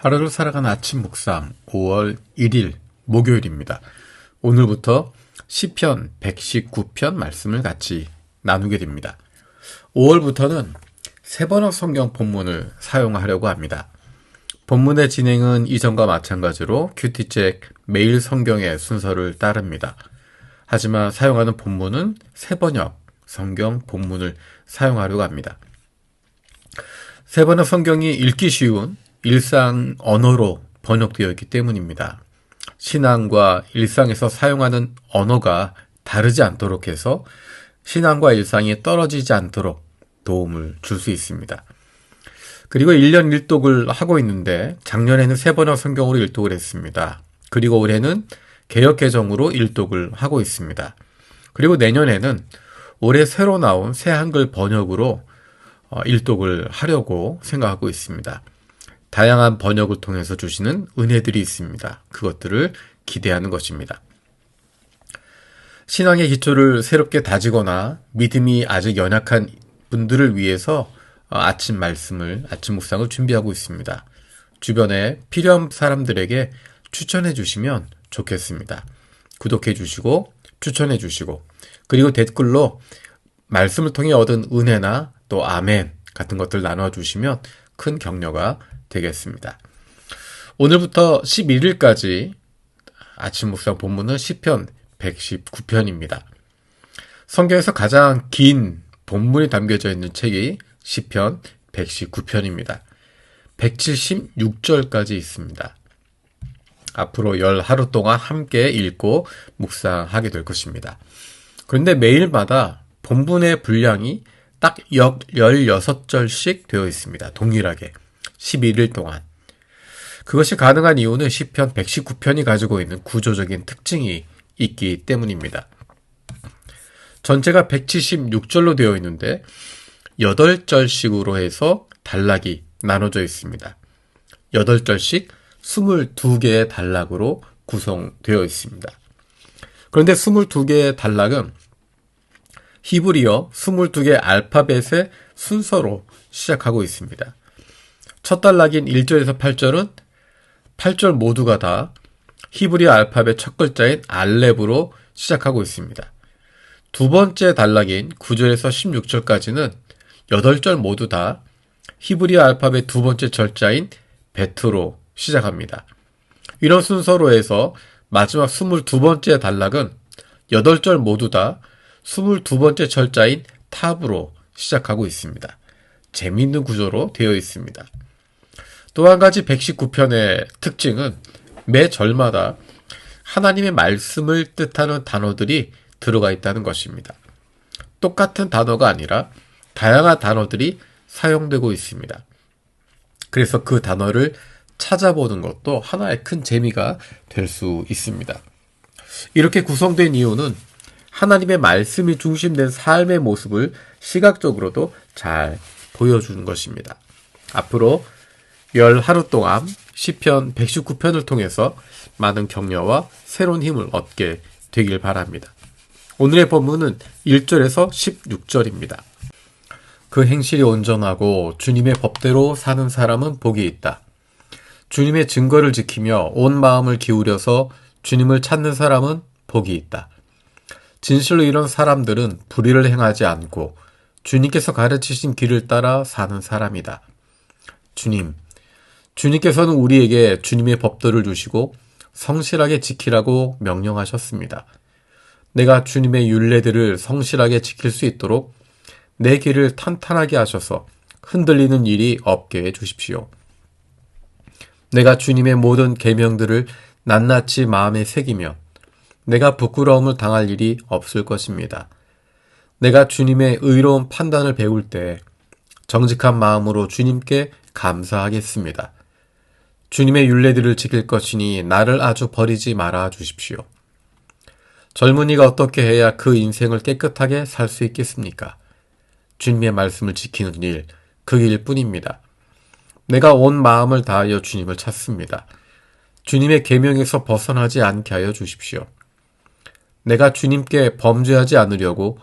하루를 살아가는 아침 묵상 5월 1일 목요일입니다. 오늘부터 시편 119편 말씀을 같이 나누게 됩니다. 5월부터는 세번역 성경 본문을 사용하려고 합니다. 본문의 진행은 이전과 마찬가지로 큐티책 매일 성경의 순서를 따릅니다. 하지만 사용하는 본문은 세번역 성경 본문을 사용하려고 합니다. 세번역 성경이 읽기 쉬운 일상 언어로 번역되어 있기 때문입니다. 신앙과 일상에서 사용하는 언어가 다르지 않도록 해서 신앙과 일상이 떨어지지 않도록 도움을 줄 수 있습니다. 그리고 1년 일독을 하고 있는데 작년에는 세번역 성경으로 일독을 했습니다. 그리고 올해는 개역개정으로 일독을 하고 있습니다. 그리고 내년에는 올해 새로 나온 새 한글 번역으로 일독을 하려고 생각하고 있습니다. 다양한 번역을 통해서 주시는 은혜들이 있습니다. 그것들을 기대하는 것입니다. 신앙의 기초를 새롭게 다지거나 믿음이 아직 연약한 분들을 위해서 아침 묵상을 준비하고 있습니다. 주변에 필요한 사람들에게 추천해 주시면 좋겠습니다. 구독해 주시고 추천해 주시고 그리고 댓글로 말씀을 통해 얻은 은혜나 또 아멘 같은 것들 나눠주시면 큰 격려가 되겠습니다. 오늘부터 11일까지 아침 묵상 본문은 시편 119편입니다. 성경에서 가장 긴 본문이 담겨져 있는 책이 시편 119편입니다. 176절까지 있습니다. 앞으로 열 하루 동안 함께 읽고 묵상하게 될 것입니다. 그런데 매일마다 본문의 분량이 딱 16절씩 되어 있습니다. 동일하게 11일 동안. 그것이 가능한 이유는 시편 119편이 가지고 있는 구조적인 특징이 있기 때문입니다. 전체가 176절로 되어 있는데 8절씩으로 해서 단락이 나눠져 있습니다. 8절씩 22개의 단락으로 구성되어 있습니다. 그런데 22개의 단락은 히브리어 22개 알파벳의 순서로 시작하고 있습니다. 첫 단락인 1절에서 8절은 8절 모두가 다 히브리어 알파벳 첫 글자인 알렙으로 시작하고 있습니다. 두 번째 단락인 9절에서 16절까지는 8절 모두 다 히브리어 알파벳 두 번째 절자인 베트로 시작합니다. 이런 순서로 해서 마지막 22번째 단락은 8절 모두 다 22번째 절자인 탑으로 시작하고 있습니다. 재미있는 구조로 되어 있습니다. 또 한 가지 119편의 특징은 매 절마다 하나님의 말씀을 뜻하는 단어들이 들어가 있다는 것입니다. 똑같은 단어가 아니라 다양한 단어들이 사용되고 있습니다. 그래서 그 단어를 찾아보는 것도 하나의 큰 재미가 될 수 있습니다. 이렇게 구성된 이유는 하나님의 말씀이 중심된 삶의 모습을 시각적으로도 잘 보여주는 것입니다. 앞으로 열 하루 동안 시편 119편을 통해서 많은 격려와 새로운 힘을 얻게 되길 바랍니다. 오늘의 본문은 1절에서 16절입니다. 그 행실이 온전하고 주님의 법대로 사는 사람은 복이 있다. 주님의 증거를 지키며 온 마음을 기울여서 주님을 찾는 사람은 복이 있다. 진실로 이런 사람들은 불의를 행하지 않고 주님께서 가르치신 길을 따라 사는 사람이다. 주님께서는 우리에게 주님의 법도를 주시고 성실하게 지키라고 명령하셨습니다. 내가 주님의 율례들을 성실하게 지킬 수 있도록 내 길을 탄탄하게 하셔서 흔들리는 일이 없게 해주십시오. 내가 주님의 모든 계명들을 낱낱이 마음에 새기면 내가 부끄러움을 당할 일이 없을 것입니다. 내가 주님의 의로운 판단을 배울 때 정직한 마음으로 주님께 감사하겠습니다. 주님의 율례들을 지킬 것이니 나를 아주 버리지 말아 주십시오. 젊은이가 어떻게 해야 그 인생을 깨끗하게 살 수 있겠습니까? 주님의 말씀을 지키는 일, 그 일뿐입니다. 내가 온 마음을 다하여 주님을 찾습니다. 주님의 계명에서 벗어나지 않게 하여 주십시오. 내가 주님께 범죄하지 않으려고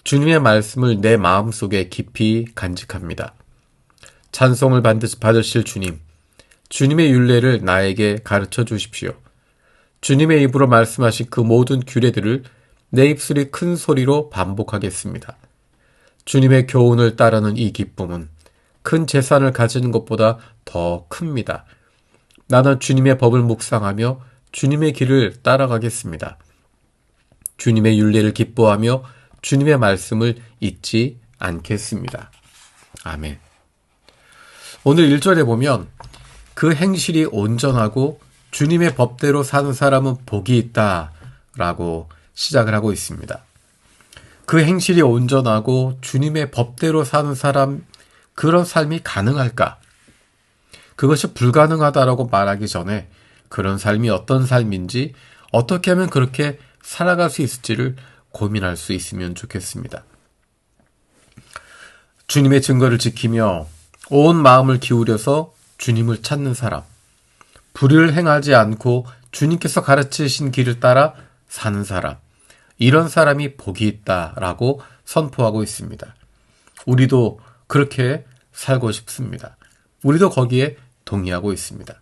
주님의 말씀을 내 마음속에 깊이 간직합니다. 찬송을 받으실 주님, 주님의 율례를 나에게 가르쳐 주십시오. 주님의 입으로 말씀하신 그 모든 규례들을 내 입술이 큰 소리로 반복하겠습니다. 주님의 교훈을 따르는 이 기쁨은 큰 재산을 가지는 것보다 더 큽니다. 나는 주님의 법을 묵상하며 주님의 길을 따라가겠습니다. 주님의 율례를 기뻐하며 주님의 말씀을 잊지 않겠습니다. 아멘. 오늘 1절에 보면 그 행실이 온전하고 주님의 법대로 사는 사람은 복이 있다 라고 시작을 하고 있습니다. 그 행실이 온전하고 주님의 법대로 사는 사람, 그런 삶이 가능할까? 그것이 불가능하다라고 말하기 전에 그런 삶이 어떤 삶인지, 어떻게 하면 그렇게 살아갈 수 있을지를 고민할 수 있으면 좋겠습니다. 주님의 증거를 지키며 온 마음을 기울여서 주님을 찾는 사람, 불의를 행하지 않고 주님께서 가르치신 길을 따라 사는 사람, 이런 사람이 복이 있다라고 선포하고 있습니다. 우리도 그렇게 살고 싶습니다. 우리도 거기에 동의하고 있습니다.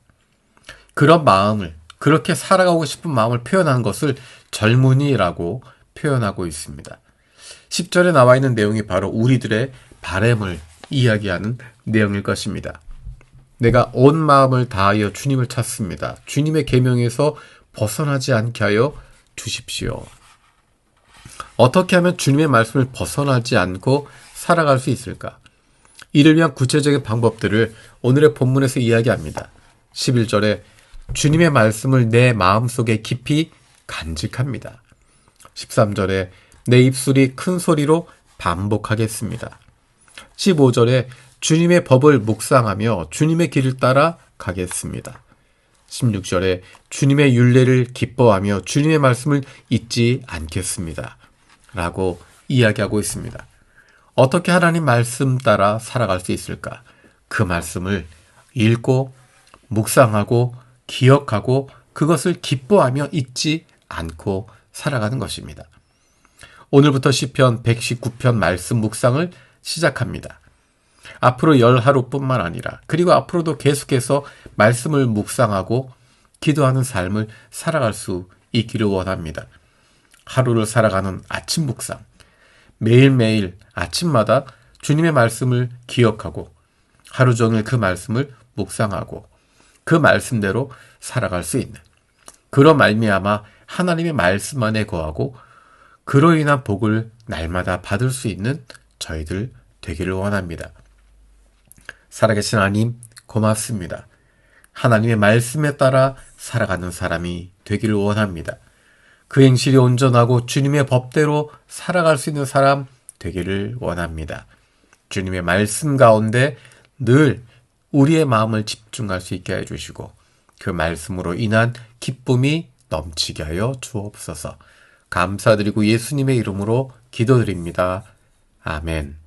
그런 마음을, 그렇게 살아가고 싶은 마음을 표현한 것을 젊은이라고 표현하고 있습니다. 10절에 나와 있는 내용이 바로 우리들의 바램을 이야기하는 내용일 것입니다. 내가 온 마음을 다하여 주님을 찾습니다. 주님의 계명에서 벗어나지 않게 하여 주십시오. 어떻게 하면 주님의 말씀을 벗어나지 않고 살아갈 수 있을까? 이를 위한 구체적인 방법들을 오늘의 본문에서 이야기합니다. 11절에 주님의 말씀을 내 마음속에 깊이 간직합니다. 13절에 내 입술이 큰 소리로 반복하겠습니다. 15절에 주님의 법을 묵상하며 주님의 길을 따라 가겠습니다. 16절에 주님의 율례를 기뻐하며 주님의 말씀을 잊지 않겠습니다. 라고 이야기하고 있습니다. 어떻게 하나님 말씀 따라 살아갈 수 있을까? 그 말씀을 읽고 묵상하고 기억하고 그것을 기뻐하며 잊지 않고 살아가는 것입니다. 오늘부터 시편 119편 말씀 묵상을 시작합니다. 앞으로 10하루뿐만 아니라 그리고 앞으로도 계속해서 말씀을 묵상하고 기도하는 삶을 살아갈 수 있기를 원합니다. 하루를 살아가는 아침 묵상, 매일매일 아침마다 주님의 말씀을 기억하고 하루 종일 그 말씀을 묵상하고 그 말씀대로 살아갈 수 있는, 그런 말미암아 하나님의 말씀 안에 거하고 그로 인한 복을 날마다 받을 수 있는 저희들 되기를 원합니다. 살아계신 하나님 고맙습니다. 하나님의 말씀에 따라 살아가는 사람이 되기를 원합니다. 그 행실이 온전하고 주님의 법대로 살아갈 수 있는 사람 되기를 원합니다. 주님의 말씀 가운데 늘 우리의 마음을 집중할 수 있게 해주시고 그 말씀으로 인한 기쁨이 넘치게 하여 주옵소서. 감사드리고 예수님의 이름으로 기도드립니다. 아멘.